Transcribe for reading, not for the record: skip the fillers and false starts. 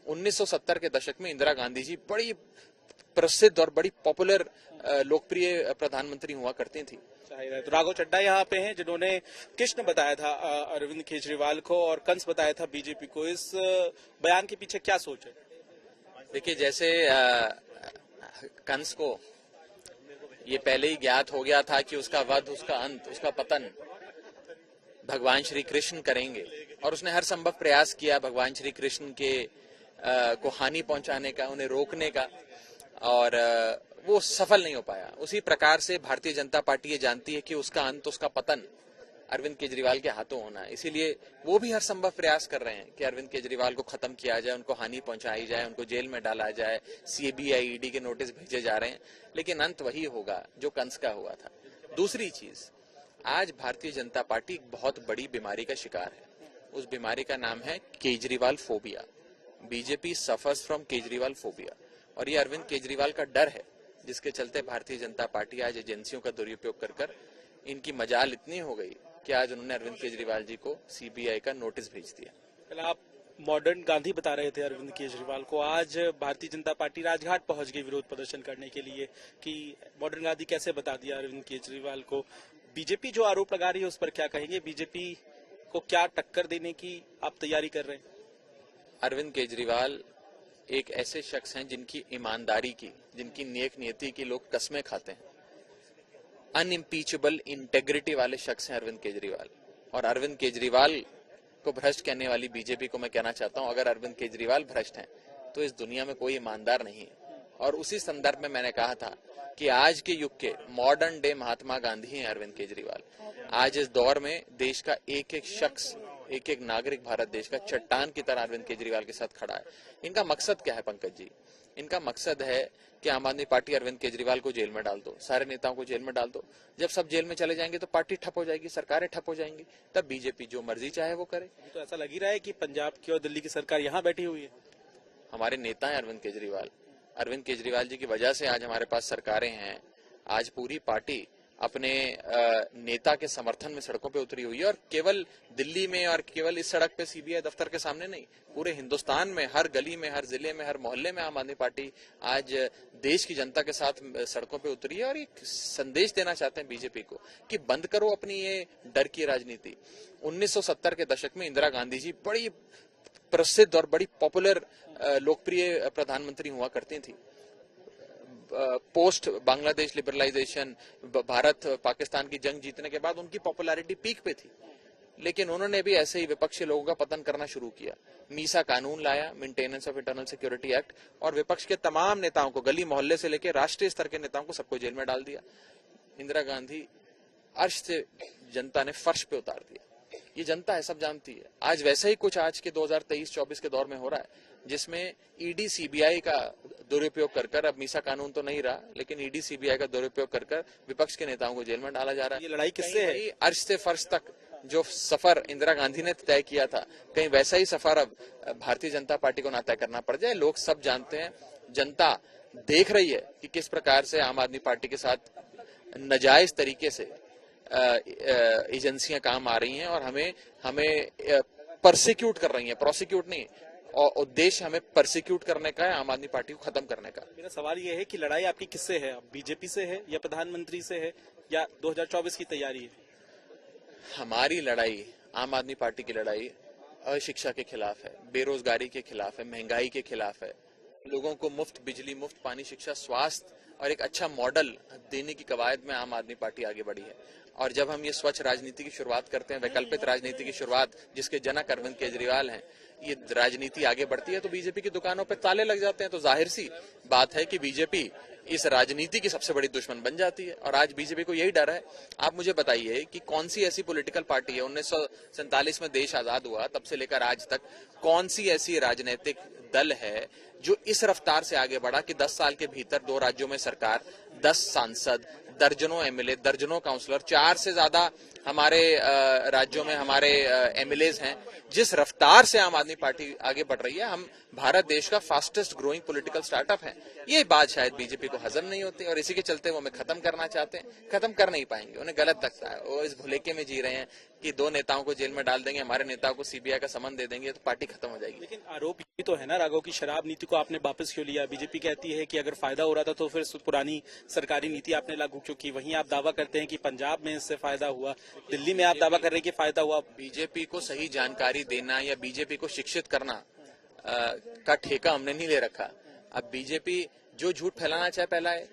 1970 के दशक में इंदिरा गांधी जी बड़ी प्रसिद्ध और बड़ी पॉपुलर लोकप्रिय प्रधानमंत्री हुआ करती थी। तो राघव चड्ढा यहाँ पे हैं जिन्होंने कृष्ण बताया था अरविंद केजरीवाल को और कंस बताया था बीजेपी को। इस बयान के पीछे क्या सोच है? देखिए, जैसे कंस को ये पहले ही ज्ञात हो गया था कि उसका वध, उसका अंत, उसका पतन भगवान श्री कृष्ण करेंगे और उसने हर संभव प्रयास किया भगवान श्री कृष्ण के को हानि पहुंचाने का, उन्हें रोकने का, और वो सफल नहीं हो पाया। उसी प्रकार से भारतीय जनता पार्टी ये जानती है कि उसका अंत, उसका पतन अरविंद केजरीवाल के हाथों होना है। इसीलिए वो भी हर संभव प्रयास कर रहे हैं कि अरविंद केजरीवाल को खत्म किया जाए, उनको हानि पहुंचाई जाए, उनको जेल में डाला जाए, सीबीआई ईडी के नोटिस भेजे जा रहे हैं, लेकिन अंत वही होगा जो कंस का हुआ था। दूसरी चीज, आज भारतीय जनता पार्टी एक बहुत बड़ी बीमारी का शिकार है। उस बीमारी का नाम है Kejriwal phobia. BJP suffers from Kejriwal phobia, और ये अरविंद केजरीवाल का डर है, जिसके चलते भारतीय जनता पार्टी आज एजेंसियों का दुरुपयोग कर इनकी मजाल इतनी हो गई कि आज उन्होंने अरविंद केजरीवाल जी को सीबीआई का नोटिस भेज दिया। कल आप मॉडर्न गांधी बता रहे थे अरविंद केजरीवाल को। आज भारतीय जनता पार्टी राजघाट पहुंच गई विरोध प्रदर्शन करने के लिए कि मॉडर्न गांधी कैसे बता दिया अरविंद केजरीवाल को। बीजेपी जो आरोप लगा रही है उस पर क्या कहेंगे? बीजेपी को क्या टक्कर देने की आप तैयारी कर रहे हैं? अरविंद केजरीवाल एक ऐसे शख्स हैं जिनकी ईमानदारी की, जिनकी नेक नियति की लोग कस्में खाते हैं। अनइम्पीचेबल इंटेग्रिटी वाले शख्स हैं अरविंद केजरीवाल। और अरविंद केजरीवाल को भ्रष्ट कहने वाली बीजेपी को मैं कहना चाहता हूं, अगर अरविंद केजरीवाल भ्रष्ट हैं तो इस दुनिया में कोई ईमानदार नहीं है। और उसी संदर्भ में मैंने कहा था कि आज के युग के मॉडर्न डे महात्मा गांधी हैं अरविंद केजरीवाल। आज इस दौर में देश का एक एक शख्स, एक एक नागरिक भारत देश का चट्टान की तरह अरविंद केजरीवाल के साथ खड़ा है। इनका मकसद क्या है पंकज जी? इनका मकसद है कि आम आदमी पार्टी अरविंद केजरीवाल को जेल में डाल दो, सारे नेताओं को जेल में डाल दो। जब सब जेल में चले जाएंगे तो पार्टी ठप हो जाएगी, सरकारें ठप हो जाएंगी, तब बीजेपी जो मर्जी चाहे वो करे। तो ऐसा लग ही रहा है कि पंजाब की और दिल्ली की सरकार यहाँ बैठी हुई है। हमारे नेता है अरविंद केजरीवाल। अरविंद केजरीवाल जी की वजह से आज हमारे पास सरकारें हैं। आज पूरी पार्टी अपने नेता के समर्थन में सड़कों पे उतरी हुई है, और केवल दिल्ली में और केवल इस सड़क पे सीबीआई दफ्तर के सामने नहीं, पूरे हिंदुस्तान में हर गली में, हर जिले में, हर मोहल्ले में आम आदमी पार्टी आज देश की जनता के साथ सड़कों पे उतरी है और एक संदेश देना चाहते हैं बीजेपी को कि बंद करो अपनी ये डर की राजनीति। 1970 के दशक में इंदिरा गांधी जी बड़ी प्रसिद्ध और बड़ी पॉपुलर लोकप्रिय प्रधानमंत्री हुआ करती थी। पोस्ट बांग्लादेश लिबरलाइजेशन, भारत पाकिस्तान की जंग जीतने के बाद उनकी पॉपुलैरिटी पीक पे थी, लेकिन उन्होंने भी ऐसे ही विपक्षी लोगों का पतन करना शुरू किया। मीसा कानून लाया, maintenance of internal security act, और विपक्ष के तमाम नेताओं को, गली मोहल्ले से लेकर राष्ट्रीय स्तर के नेताओं को सबको जेल में डाल दिया। इंदिरा गांधी अर्श से जनता ने फर्श पे उतार दिया। ये जनता है, सब जानती है। आज वैसे ही कुछ आज के 2023-24 के दौर में हो रहा है, जिसमें ईडी सीबीआई का दुरुपयोग कर, अब मीसा कानून तो नहीं रहा, लेकिन ईडी सीबीआई का दुरुपयोग कर विपक्ष के नेताओं को जेल में डाला जा रहा है। ये लड़ाई किससे है? अर्श से फर्श तक जो सफर इंदिरा गांधी ने तय किया था, कहीं वैसा ही सफर अब भारतीय जनता पार्टी को ना तय करना पड़ जाए। लोग सब जानते हैं, जनता देख रही है कि किस प्रकार से आम आदमी पार्टी के साथ नाजायज तरीके से एजेंसियां काम आ रही हैं और हमें परसिक्यूट कर रही हैं, प्रोसिक्यूट नहीं, और उद्देश्य हमें परसिक्यूट करने का है, आम आदमी पार्टी को खत्म करने का। मेरा सवाल यह है कि लड़ाई आपकी किससे है? बीजेपी से है या प्रधानमंत्री से है या 2024 की तैयारी है? हमारी लड़ाई, आम आदमी पार्टी की लड़ाई अशिक्षा के खिलाफ है, बेरोजगारी के खिलाफ है, महंगाई के खिलाफ है। लोगों को मुफ्त बिजली, मुफ्त पानी, शिक्षा, स्वास्थ्य और एक अच्छा मॉडल देने की कवायद में आम आदमी पार्टी आगे बढ़ी है। और जब हम ये स्वच्छ राजनीति की शुरुआत करते हैं, वैकल्पिक राजनीति की शुरुआत जिसके जनक अरविंद केजरीवाल हैं, ये राजनीति आगे बढ़ती है तो बीजेपी की दुकानों पे ताले लग जाते हैं। तो जाहिर सी बात है कि बीजेपी इस राजनीति की सबसे बड़ी दुश्मन बन जाती है, और आज बीजेपी को यही डर है। आप मुझे बताइए कि कौन सी ऐसी पॉलिटिकल पार्टी है, 1947 में देश आजाद हुआ तब से लेकर आज तक कौन सी ऐसी राजनीतिक दल है जो इस रफ्तार से आगे बढ़ा कि 10 साल के भीतर 2 राज्यों में सरकार, 10 सांसद, दर्जनों एमएलए, दर्जनों काउंसलर, 4 से ज्यादा हमारे राज्यों में हमारे एमएलएज हैं, जिस रफ्तार से आम आदमी पार्टी आगे बढ़ रही है, हम भारत देश का फास्टेस्ट ग्रोइंग पॉलिटिकल स्टार्टअप है। ये बात शायद बीजेपी को हजम नहीं होती और इसी के चलते वो हमें खत्म करना चाहते हैं। खत्म कर नहीं पाएंगे, उन्हें गलत लगता है। वो इस भुलेखे में जी रहे हैं कि 2 नेताओं को जेल में डाल देंगे, हमारे नेताओं को सीबीआई का समन दे देंगे तो पार्टी खत्म हो जाएगी। लेकिन आरोप ये तो है ना राघव की शराब नीति को आपने वापस क्यों लिया? बीजेपी कहती है कि अगर फायदा हो रहा था तो फिर पुरानी सरकारी नीति आपने लागू क्यों की? वहीं आप दावा करते हैं कि पंजाब में इससे फायदा हुआ, दिल्ली में आप दावा कर रहे हैं कि फायदा हुआ। बीजेपी को सही जानकारी देना या बीजेपी को शिक्षित करना का ठेका हमने नहीं ले रखा। अब बीजेपी जो झूठ फैलाना चाहे फैलाए,